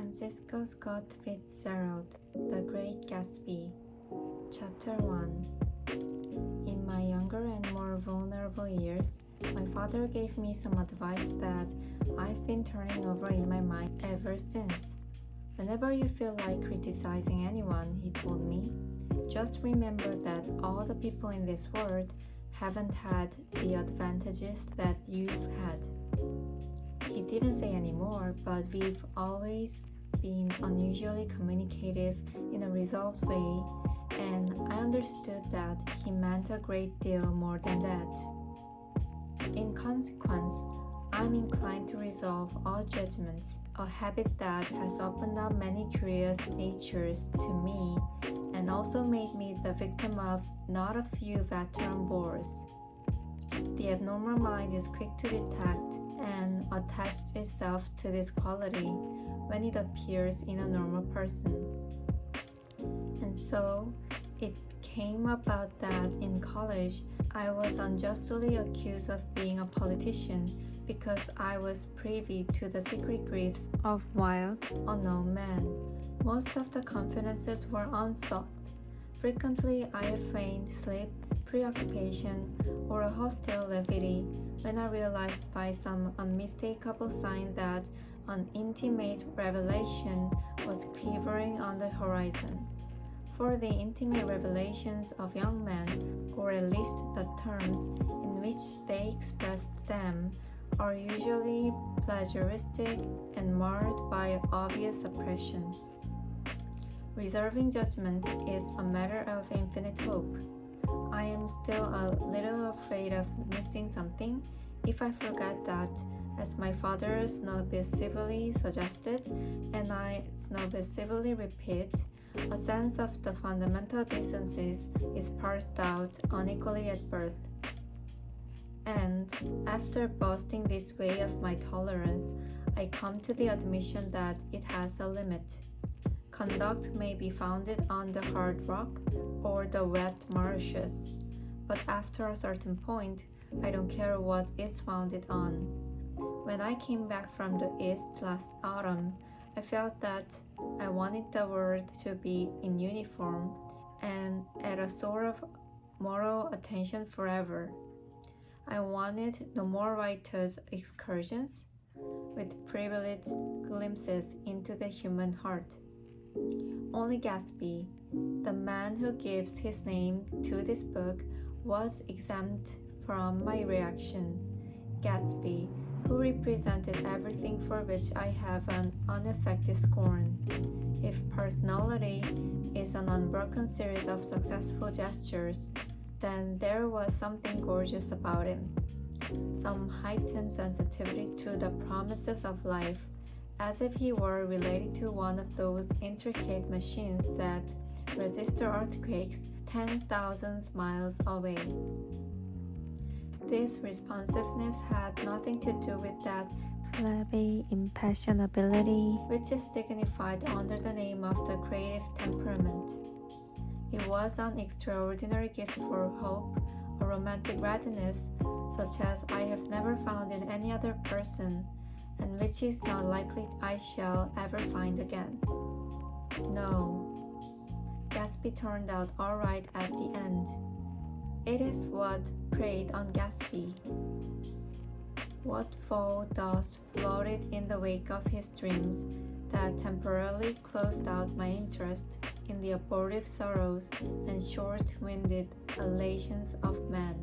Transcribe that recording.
Francisco Scott Fitzgerald, The Great Gatsby. Chapter 1. In my younger and more vulnerable years, my father gave me some advice that I've been turning over in my mind ever since. Whenever you feel like criticizing anyone, he told me, just remember that all the people in this world haven't had the advantages that you've had. He didn't say any more, but we've always been unusually communicative in a resolved way, and I understood that he meant a great deal more than that. In consequence, I'm inclined to resolve all judgments, a habit that has opened up many curious natures to me and also made me the victim of not a few veteran bores. The abnormal mind is quick to detect and attach itself to this quality when it appears in a normal person. And so, it came about that in college, I was unjustly accused of being a politician because I was privy to the secret griefs of wild, unknown men. Most of the confidences were unsought. Frequently, I have feigned sleep, preoccupation, or a hostile levity when I realized by some unmistakable sign that an intimate revelation was quivering on the horizon. For the intimate revelations of young men, or at least the terms in which they expressed them, are usually pleasuristic and marred by obvious oppressions. Reserving judgment is a matter of infinite hope. I am still a little afraid of missing something if I forget that, as my father snobbishly suggested, and I snobbishly repeat, a sense of the fundamental decencies is parsed out unequally at birth. And after busting this way of my tolerance, I come to the admission that it has a limit. Conduct may be founded on the hard rock or the wet marshes, but after a certain point, I don't care what it's founded on. When I came back from the East last autumn, I felt that I wanted the world to be in uniform and at a sort of moral attention forever. I wanted no more writers' excursions with privileged glimpses into the human heart. Only Gatsby, the man who gives his name to this book, was exempt from my reaction. Gatsby, who represented everything for which I have an unaffected scorn. If personality is an unbroken series of successful gestures, then there was something gorgeous about him. Some heightened sensitivity to the promises of life, as if he were related to one of those intricate machines that resist earthquakes 10,000 miles away. This responsiveness had nothing to do with that flabby impressionability which is dignified under the name of the creative temperament. It was an extraordinary gift for hope, a romantic readiness such as I have never found in any other person, and which is not likely I shall ever find again. No, Gatsby turned out all right at the end. It is what preyed on Gatsby. What foul dust floated in the wake of his dreams that temporarily closed out my interest in the abortive sorrows and short-winded elations of man.